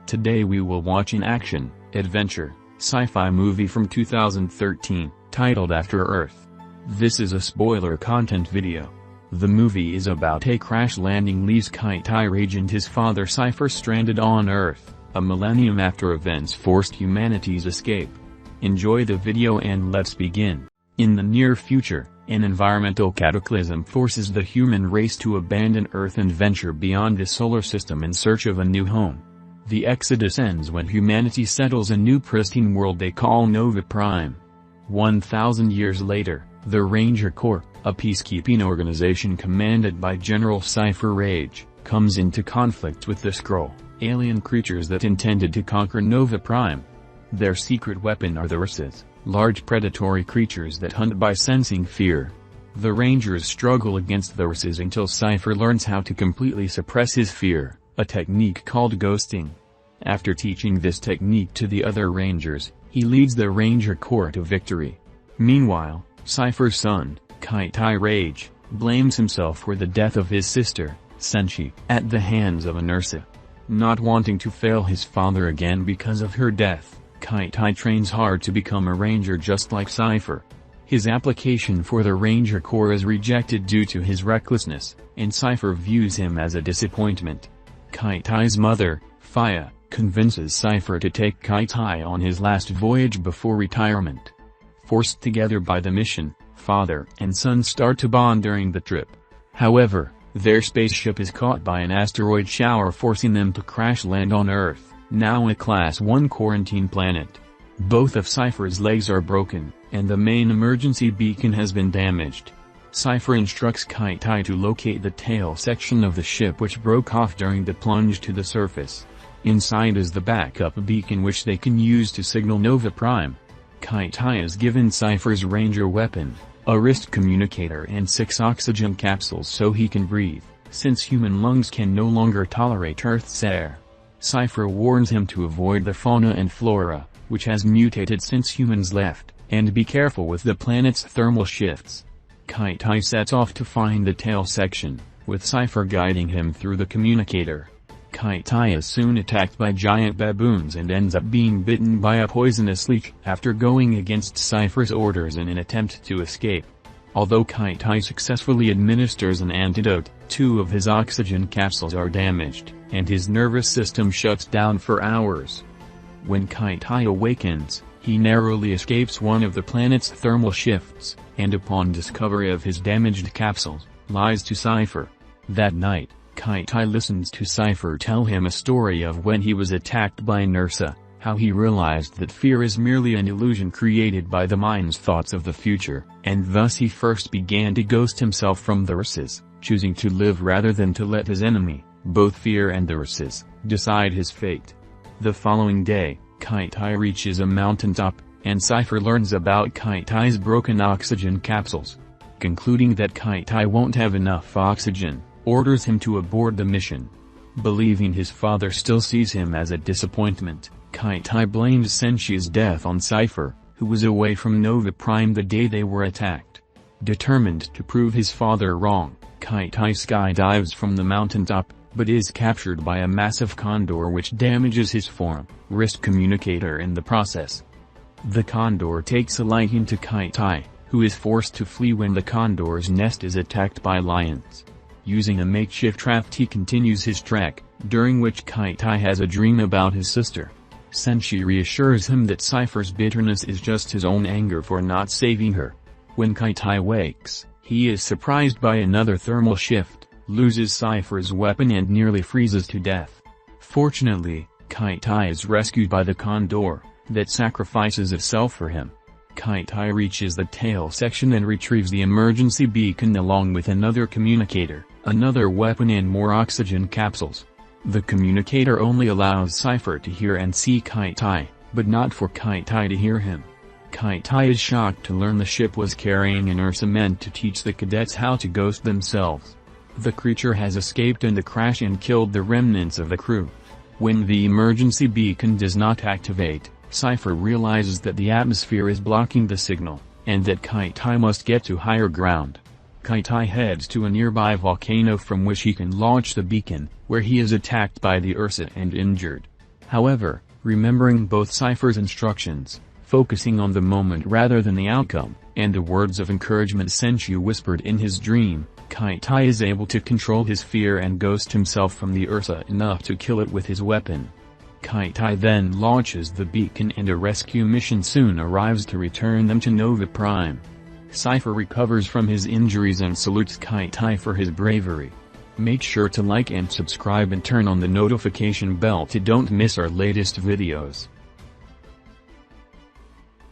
Today we will watch an action, adventure, sci-fi movie from 2013, titled After Earth. This is a spoiler content video. The movie is about a crash landing leaves Kitai Raige and his father Cypher stranded on Earth, a millennium after events forced humanity's escape. Enjoy the video and let's begin. In the near future, an environmental cataclysm forces the human race to abandon Earth and venture beyond the solar system in search of a new home. The exodus ends when humanity settles a new pristine world they call Nova Prime. 1,000 years later, the Ranger Corps, a peacekeeping organization commanded by General Kitai Raige, comes into conflict with the Skrull, alien creatures that intended to conquer Nova Prime. Their secret weapon are the Urses, large predatory creatures that hunt by sensing fear. The Rangers struggle against the Urses until Cypher learns how to completely suppress his fear, a technique called ghosting. After teaching this technique to the other Rangers, he leads the Ranger Corps to victory. Meanwhile, Cypher's son, Kitai Raige, blames himself for the death of his sister, Senshi, at the hands of an Ursa. Not wanting to fail his father again because of her death, Kitai trains hard to become a ranger just like Cypher. His application for the Ranger Corps is rejected due to his recklessness, and Cypher views him as a disappointment. Kitai's mother, Faya, convinces Cypher to take Kitai on his last voyage before retirement. Forced together by the mission, father and son start to bond during the trip. However, their spaceship is caught by an asteroid shower forcing them to crash land on Earth, now a Class 1 quarantine planet. Both of Cypher's legs are broken, and the main emergency beacon has been damaged. Cypher instructs Kitai to locate the tail section of the ship which broke off during the plunge to the surface. Inside is the backup beacon which they can use to signal Nova Prime. Kitai is given Cypher's ranger weapon, a wrist communicator and 6 oxygen capsules so he can breathe, since human lungs can no longer tolerate Earth's air. Cypher warns him to avoid the fauna and flora, which has mutated since humans left, and be careful with the planet's thermal shifts. Kitai sets off to find the tail section, with Cypher guiding him through the communicator. Kitai is soon attacked by giant baboons and ends up being bitten by a poisonous leech after going against Cypher's orders in an attempt to escape. Although Kitai successfully administers an antidote, 2 of his oxygen capsules are damaged, and his nervous system shuts down for hours. When Kitai awakens, he narrowly escapes one of the planet's thermal shifts, and upon discovery of his damaged capsules, lies to Cypher. That night, Kitai listens to Cypher tell him a story of when he was attacked by an Ursa, how he realized that fear is merely an illusion created by the mind's thoughts of the future, and thus he first began to ghost himself from the Ursas, choosing to live rather than to let his enemy, both fear and the Ursas, decide his fate. The following day, Kitai reaches a mountaintop, and Cypher learns about Kitai's broken oxygen capsules. Concluding that Kitai won't have enough oxygen, orders him to abort the mission. Believing his father still sees him as a disappointment, Kitai blames Senshi's death on Cypher, who was away from Nova Prime the day they were attacked. Determined to prove his father wrong, Kitai skydives from the mountaintop, but is captured by a massive condor which damages his form, wrist communicator in the process. The condor takes a liking to Kitai, who is forced to flee when the condor's nest is attacked by lions. Using a makeshift raft he continues his trek, during which Kitai has a dream about his sister. Senshi reassures him that Cypher's bitterness is just his own anger for not saving her. When Kitai wakes, he is surprised by another thermal shift, loses Cypher's weapon and nearly freezes to death. Fortunately, Kitai is rescued by the condor, that sacrifices itself for him. Kitai reaches the tail section and retrieves the emergency beacon along with another communicator, another weapon and more oxygen capsules. The communicator only allows Cypher to hear and see Kitai, but not for Kitai to hear him. Kitai is shocked to learn the ship was carrying an Ursa meant to teach the cadets how to ghost themselves. The creature has escaped in the crash and killed the remnants of the crew. When the emergency beacon does not activate, Cypher realizes that the atmosphere is blocking the signal, and that Kitai must get to higher ground. Kitai heads to a nearby volcano from which he can launch the beacon, where he is attacked by the Ursa and injured. However, remembering both Cypher's instructions, focusing on the moment rather than the outcome, and the words of encouragement Senju whispered in his dream, Kitai is able to control his fear and ghost himself from the Ursa enough to kill it with his weapon. Kitai then launches the beacon and a rescue mission soon arrives to return them to Nova Prime. Cypher recovers from his injuries and salutes Kitai for his bravery. Make sure to like and subscribe and turn on the notification bell to don't miss our latest videos.